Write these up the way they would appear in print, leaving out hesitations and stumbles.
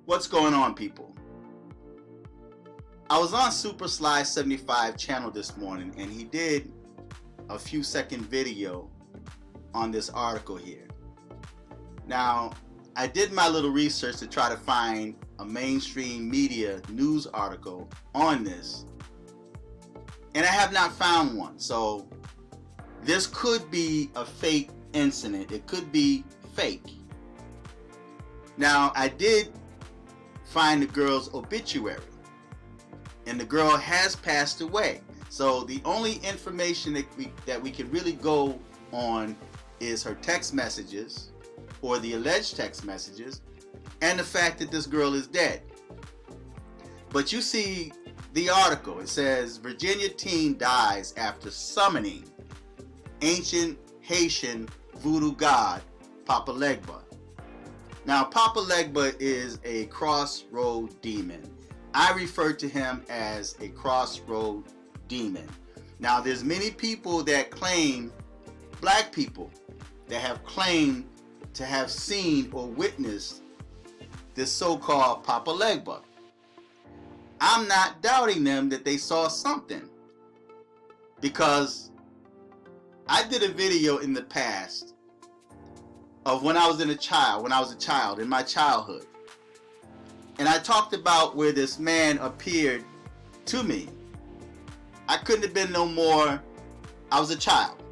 What's going on, people? I was on Super Sly 75 channel this morning, and he did a few second video on this article here. Now, I did my little research to try to find a mainstream media news article on this, and I have not found one. So this could be a fake incident. It could be fake. Now, I did find the girl's obituary, and the girl has passed away. So the only information that we can really go on is her text messages, or the alleged text messages, and the fact that this girl is dead. But you see the article, it says Virginia teen dies after summoning ancient Haitian voodoo god Papa Legba. Now, Papa Legba is a crossroad demon. I refer to him as a crossroad demon. Now, there's many people that claim, black people, that have claimed to have seen or witnessed this so-called Papa Legba. I'm not doubting them that they saw something, because I did a video in the past of when I was a child, in my childhood. And I talked about where this man appeared to me. I couldn't have been no more, I was a child,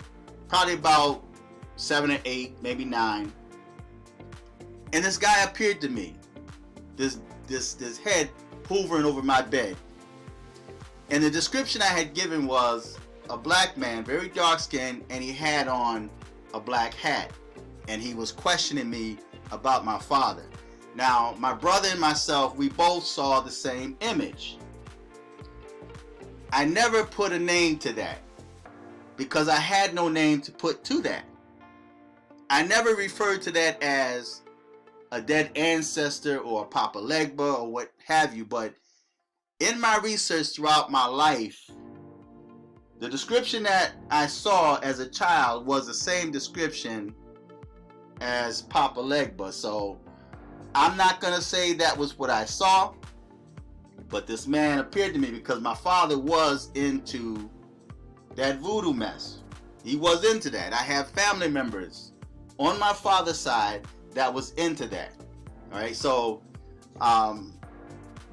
probably about 7 or 8, maybe 9. And this guy appeared to me, this head hovering over my bed. And the description I had given was a black man, very dark skinned, and he had on a black hat. And he was questioning me about my father. Now, my brother and myself, we both saw the same image. I never put a name to that, because I had no name to put to that. I never referred to that as a dead ancestor or a Papa Legba or what have you, but in my research throughout my life, the description that I saw as a child was the same description as Papa Legba. So I'm not going to say that was what I saw, but this man appeared to me because my father was into that voodoo mess. He was into that. I have family members on my father's side that was into that. All right, so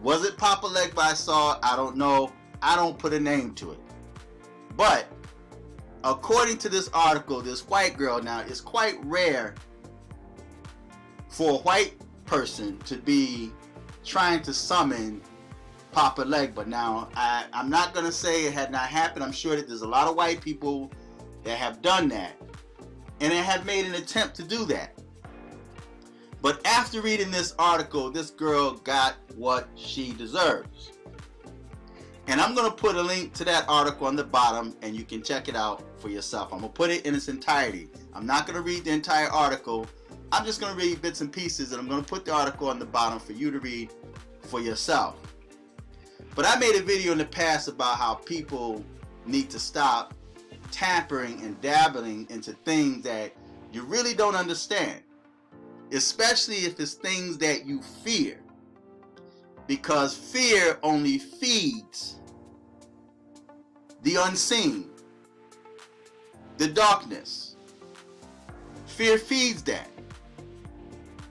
was it Papa Legba I saw? I don't know. I don't put a name to it. But according to this article, this white girl, now it's quite rare for a white person to be trying to summon Papa Legba. Now, I'm not going to say it had not happened. I'm sure that there's a lot of white people that have done that and have made an attempt to do that. But after reading this article, this girl got what she deserves. And I'm going to put a link to that article on the bottom, and you can check it out for yourself. I'm going to put it in its entirety. I'm not going to read the entire article. I'm just going to read bits and pieces, and I'm going to put the article on the bottom for you to read for yourself. But I made a video in the past about how people need to stop tampering and dabbling into things that you really don't understand, especially if it's things that you fear, because fear only feeds the unseen, the darkness. Fear feeds that.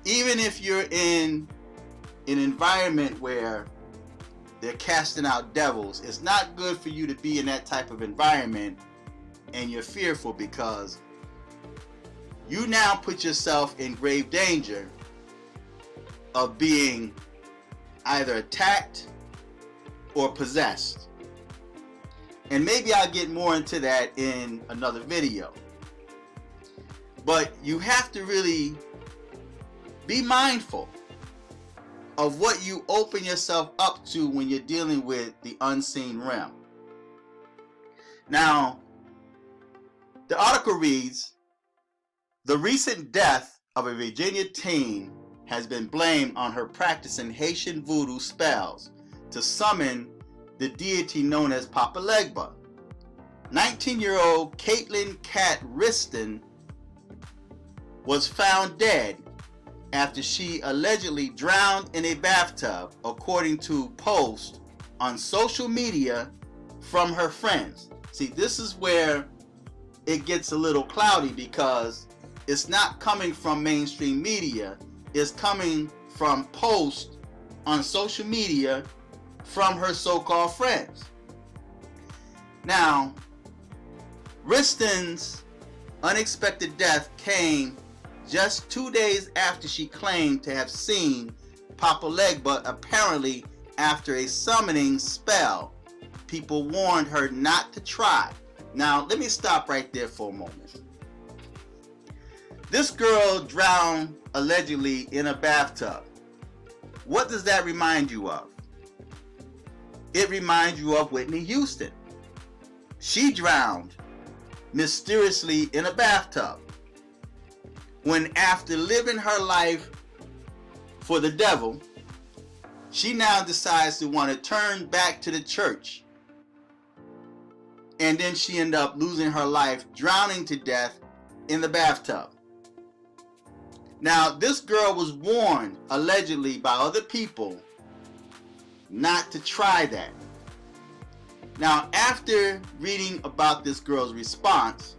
Even if you're in an environment where they're casting out devils, it's not good for you to be in that type of environment and you're fearful, because you now put yourself in grave danger of being either attacked or possessed. And maybe I'll get more into that in another video. But you have to really be mindful of what you open yourself up to when you're dealing with the unseen realm. Now, the article reads, the recent death of a Virginia teen has been blamed on her practicing Haitian voodoo spells to summon the deity known as Papa Legba. 19-year-old Katelyn Restin was found dead after she allegedly drowned in a bathtub, according to posts on social media from her friends. See, this is where it gets a little cloudy, because it's not coming from mainstream media. It's coming from posts on social media from her so-called friends. Now, Restin's unexpected death came just 2 days after she claimed to have seen Papa Legba, apparently after a summoning spell people warned her not to try. Now, let me stop right there for a moment. This girl drowned allegedly in a bathtub. What does that remind you of? It reminds you of Whitney Houston. She drowned mysteriously in a bathtub when, after living her life for the devil, she now decides to want to turn back to the church. And then she ended up losing her life, drowning to death in the bathtub. Now, this girl was warned, allegedly, by other people not to try that. Now, after reading about this girl's response,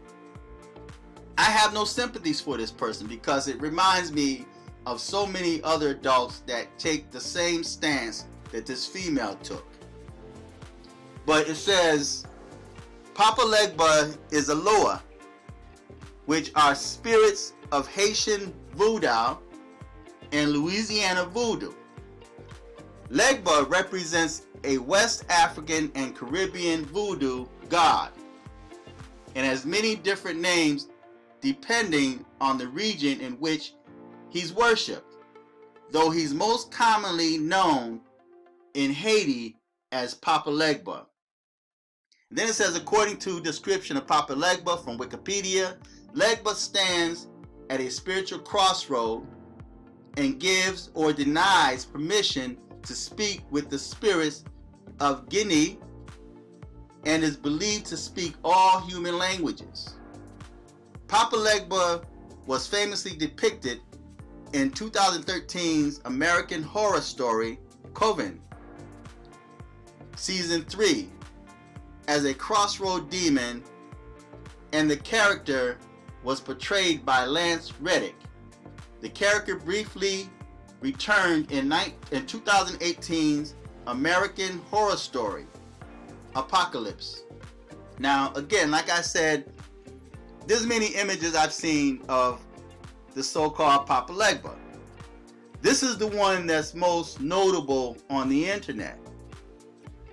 I have no sympathies for this person, because it reminds me of so many other adults that take the same stance that this female took. But it says, Papa Legba is a Loa, which are spirits of Haitian Voodoo and Louisiana Voodoo. Legba represents a West African and Caribbean voodoo god, and has many different names depending on the region in which he's worshipped, though he's most commonly known in Haiti as Papa Legba. Then it says, according to description of Papa Legba from Wikipedia, Legba stands at a spiritual crossroad and gives or denies permission to speak with the spirits of Guinea, and is believed to speak all human languages. Papa Legba was famously depicted in 2013's American Horror Story, Coven, Season 3, as a Crossroad demon, and the character was portrayed by Lance Reddick. The character briefly returned in 2018's American Horror Story, Apocalypse. Now, again, like I said, there's many images I've seen of the so-called Papa Legba. This is the one that's most notable on the internet.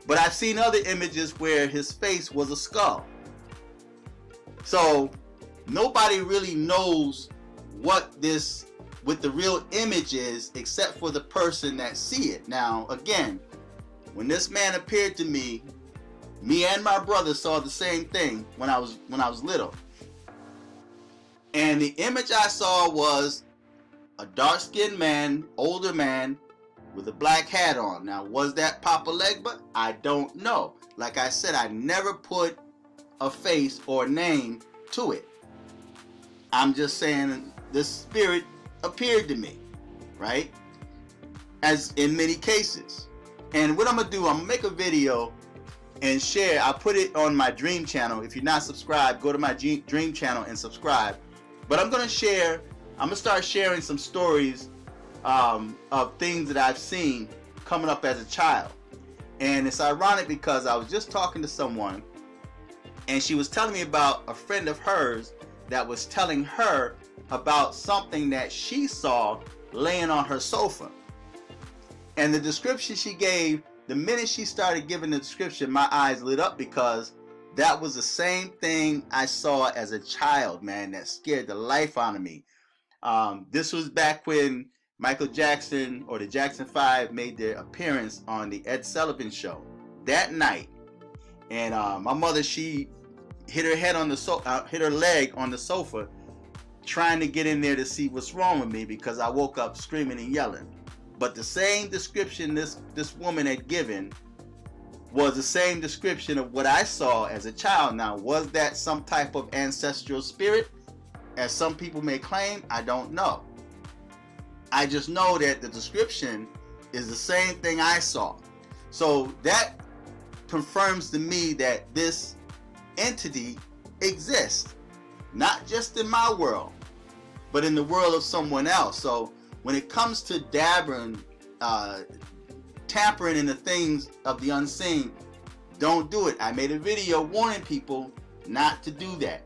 But I've seen other images where his face was a skull. So nobody really knows what the real image is, except for the person that see it. Now, again, when this man appeared to me and my brother saw the same thing when I was little. And the image I saw was a dark-skinned man, older man, with a black hat on. Now, was that Papa Legba? I don't know. Like I said, I never put a face or name to it. I'm just saying this spirit appeared to me, right? As in many cases. And what I'm going to do, I'm going to make a video and share. I'll put it on my Dream channel. If you're not subscribed, go to my Dream channel and subscribe. But I'm going to start sharing some stories of things that I've seen coming up as a child. And it's ironic because I was just talking to someone, and she was telling me about a friend of hers that was telling her about something that she saw laying on her sofa. And the description she gave, the minute she started giving the description, my eyes lit up, because that was the same thing I saw as a child, man, that scared the life out of me. This was back when Michael Jackson or the Jackson 5 made their appearance on the Ed Sullivan Show that night. And my mother, she hit her head on the hit her leg on the sofa, trying to get in there to see what's wrong with me, because I woke up screaming and yelling. But the same description this woman had given was the same description of what I saw as a child. Now, was that some type of ancestral spirit, as some people may claim? I don't know. I just know that the description is the same thing I saw. So that confirms to me that this entity exists, not just in my world, but in the world of someone else. So when it comes to dabbering, tampering in the things of the unseen, don't do it. I made a video warning people not to do that.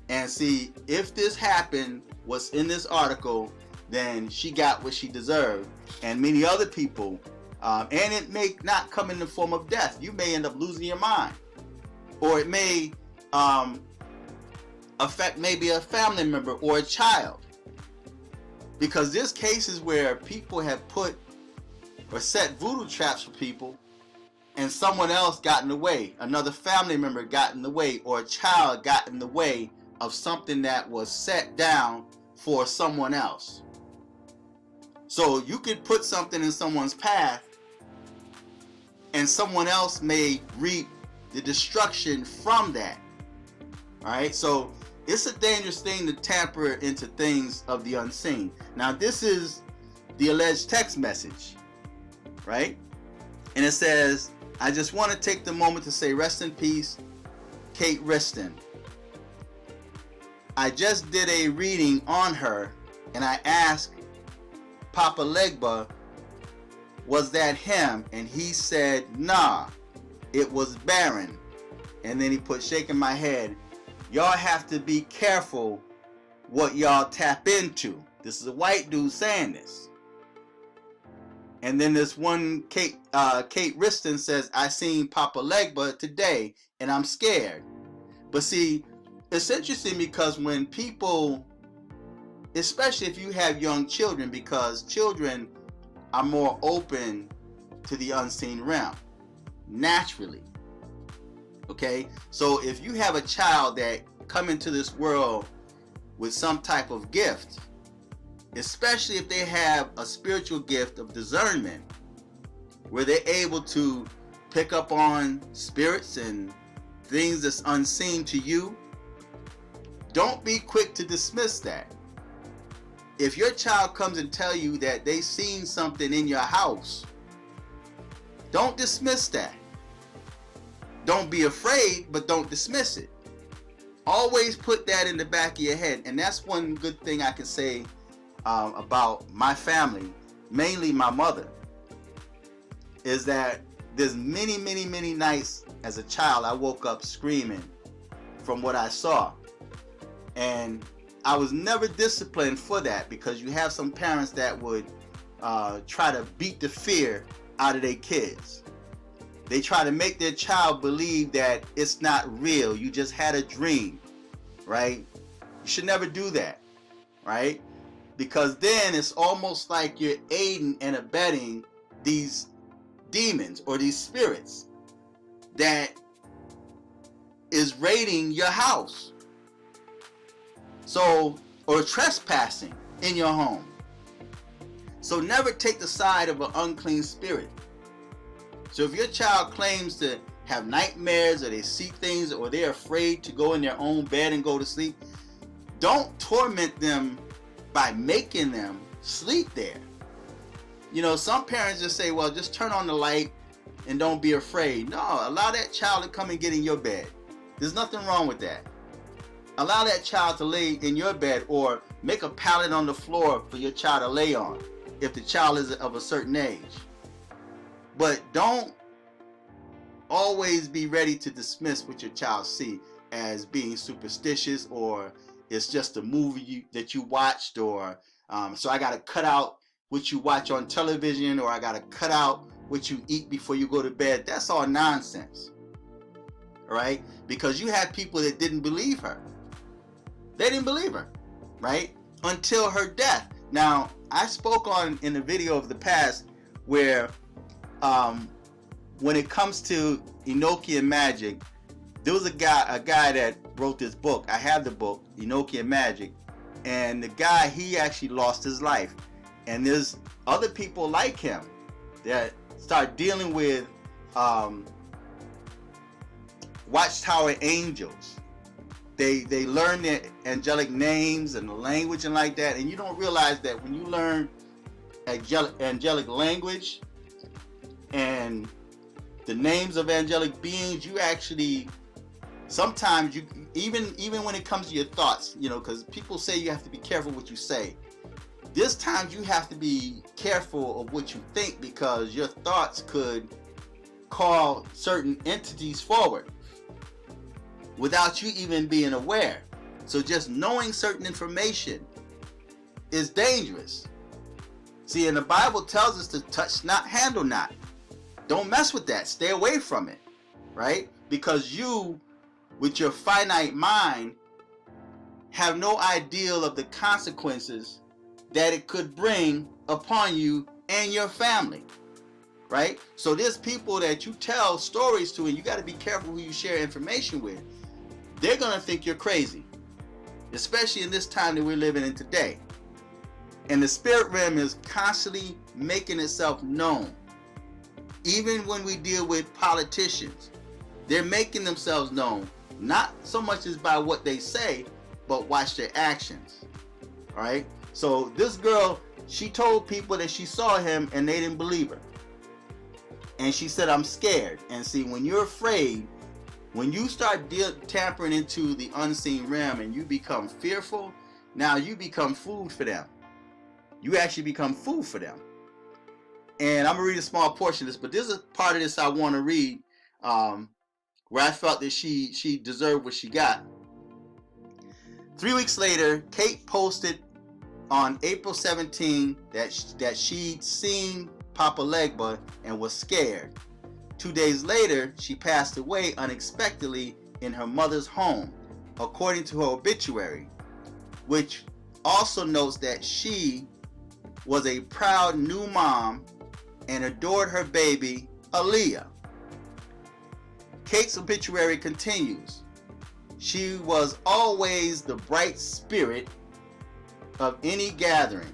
And see, if this happened, what's in this article, then she got what she deserved, and many other people. And it may not come in the form of death. You may end up losing your mind, or it may affect maybe a family member or a child, because there's cases where people have put or set voodoo traps for people, and someone else got in the way, another family member got in the way, or a child got in the way of something that was set down for someone else. So you could put something in someone's path, and someone else may reap the destruction from that. Alright, so it's a dangerous thing to tamper into things of the unseen. Now, this is the alleged text message, right? And it says, I just want to take the moment to say rest in peace, Kate Restin. I just did a reading on her, and I asked Papa Legba, was that him? And he said, nah, it was Baron. And then he put shaking my head. Y'all have to be careful what y'all tap into. This is a white dude saying this. And then this one Kate Restin says, I seen Papa Legba today and I'm scared. But see, it's interesting because when people, especially if you have young children, because children are more open to the unseen realm naturally. Okay, so if you have a child that come into this world with some type of gift, especially if they have a spiritual gift of discernment, where they're able to pick up on spirits and things that's unseen to you, don't be quick to dismiss that. If your child comes and tell you that they seen something in your house, don't dismiss that. Don't be afraid, but don't dismiss it. Always put that in the back of your head. And that's one good thing I can say about my family, mainly my mother, is that there's many nights as a child I woke up screaming from what I saw. And I was never disciplined for that, because you have some parents that would try to beat the fear out of their kids. They try to make their child believe that it's not real. You just had a dream, right? You should never do that, right? Because then it's almost like you're aiding and abetting these demons or these spirits that is raiding your house. So, or trespassing in your home. So never take the side of an unclean spirit. So if your child claims to have nightmares, or they see things, or they're afraid to go in their own bed and go to sleep, don't torment them by making them sleep there. You know, some parents just say, well, just turn on the light and don't be afraid. No, allow that child to come and get in your bed. There's nothing wrong with that. Allow that child to lay in your bed, or make a pallet on the floor for your child to lay on if the child is of a certain age. But don't always be ready to dismiss what your child see as being superstitious, or it's just a movie that you watched, or so I got to cut out what you watch on television, or I got to cut out what you eat before you go to bed. That's all nonsense. All right? Because you had people that didn't believe her. They didn't believe her, right? Until her death. Now, I spoke on in the video of the past where when it comes to Enochian magic, there was a guy that wrote this book. I have the book, Enochian Magic, and the guy, he actually lost his life. And there's other people like him that start dealing with Watchtower angels, they learn their angelic names and the language and like that, and you don't realize that when you learn angelic language and the names of angelic beings, you actually sometimes you even when it comes to your thoughts, you know, because people say you have to be careful what you say. This time you have to be careful of what you think, because your thoughts could call certain entities forward without you even being aware. So just knowing certain information is dangerous. See, and the Bible tells us to touch not, handle not. Don't mess with that. Stay away from it, right? Because you, with your finite mind, have no idea of the consequences that it could bring upon you and your family, right? So there's people that you tell stories to, and you got to be careful who you share information with. They're going to think you're crazy, especially in this time that we're living in today. And the spirit realm is constantly making itself known. Even when we deal with politicians, they're making themselves known, not so much as by what they say, but watch their actions. All right? So this girl, she told people that she saw him and they didn't believe her. And she said, I'm scared. And see, when you're afraid, when you start tampering into the unseen realm and you become fearful, now you become food for them. You actually become food for them. And I'm going to read a small portion of this, but there's a part of this I want to read where I felt that she deserved what she got. 3 weeks later, Kate posted on April 17 that she'd seen Papa Legba and was scared. 2 days later, she passed away unexpectedly in her mother's home, according to her obituary, which also notes that she was a proud new mom and adored her baby, Aaliyah. Kate's obituary continues. She was always the bright spirit of any gathering,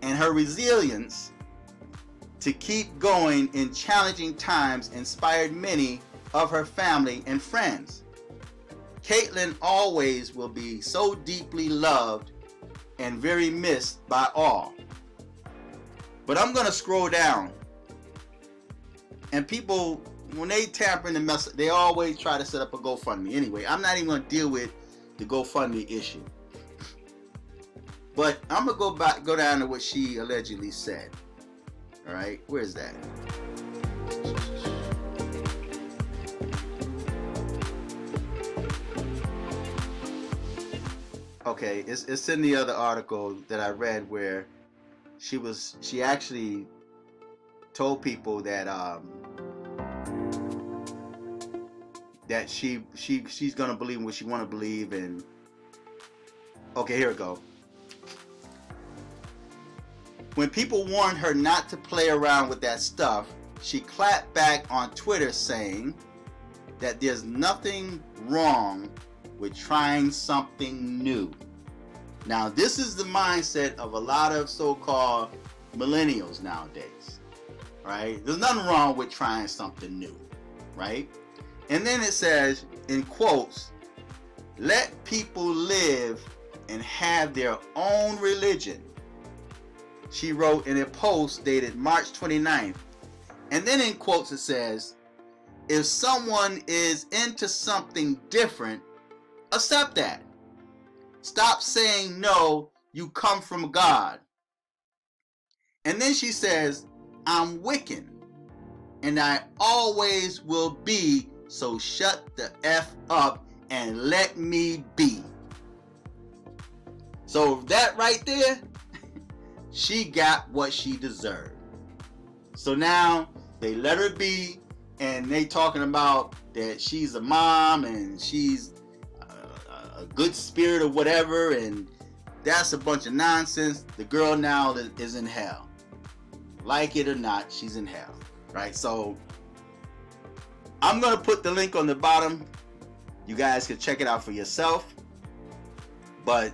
and her resilience to keep going in challenging times inspired many of her family and friends. Katelyn always will be so deeply loved and very missed by all. But I'm going to scroll down, and people, when they tamper in the mess, they always try to set up a GoFundMe. Anyway, I'm not even going to deal with the GoFundMe issue. But I'm going to go down to what she allegedly said. All right, where's that? Okay, it's in the other article that I read where she actually told people that that she's gonna believe what she want to believe. And okay, here we go. When people warned her not to play around with that stuff, she clapped back on Twitter saying that there's nothing wrong with trying something new. Now, this is the mindset of a lot of so-called millennials nowadays, right? There's nothing wrong with trying something new, right? And then it says, in quotes, let people live and have their own religion, she wrote in a post dated March 29th. And then in quotes it says, if someone is into something different, accept that. Stop saying no, you come from God. And then she says, I'm Wiccan, and I always will be, so shut the F up and let me be. So that right there, she got what she deserved. So now they let her be, and they talking about that she's a mom and she's a good spirit or whatever, and that's a bunch of nonsense. The girl now is in hell. Like it or not, she's in hell, right? So I'm gonna put the link on the bottom. You guys can check it out for yourself. But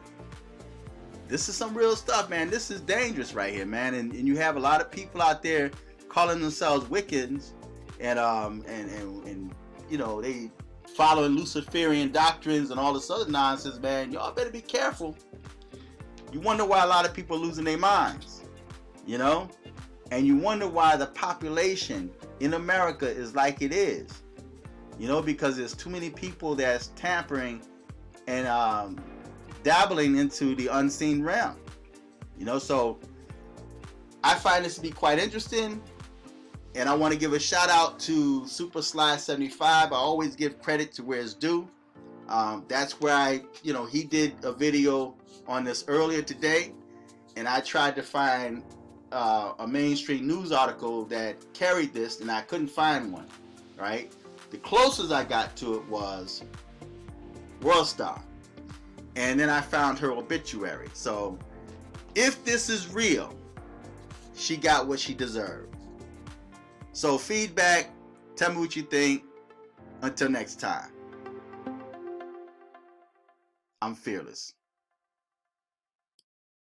this is some real stuff, man. This is dangerous right here, man. And you have a lot of people out there calling themselves Wiccans, and you know, they following Luciferian doctrines and all this other nonsense, man, y'all better be careful. You wonder why a lot of people are losing their minds, you know? And you wonder why the population in America is like it is, you know, because there's too many people that's tampering and dabbling into the unseen realm, you know. So I find this to be quite interesting, and I want to give a shout out to Super Sly 75. I always give credit to where it's due. That's where he did a video on this earlier today, and I tried to find a mainstream news article that carried this, and I couldn't find one, right? The closest I got to it was World Star, and then I found her obituary. So if this is real, she got what she deserved. So feedback, tell me what you think. Until next time, I'm fearless.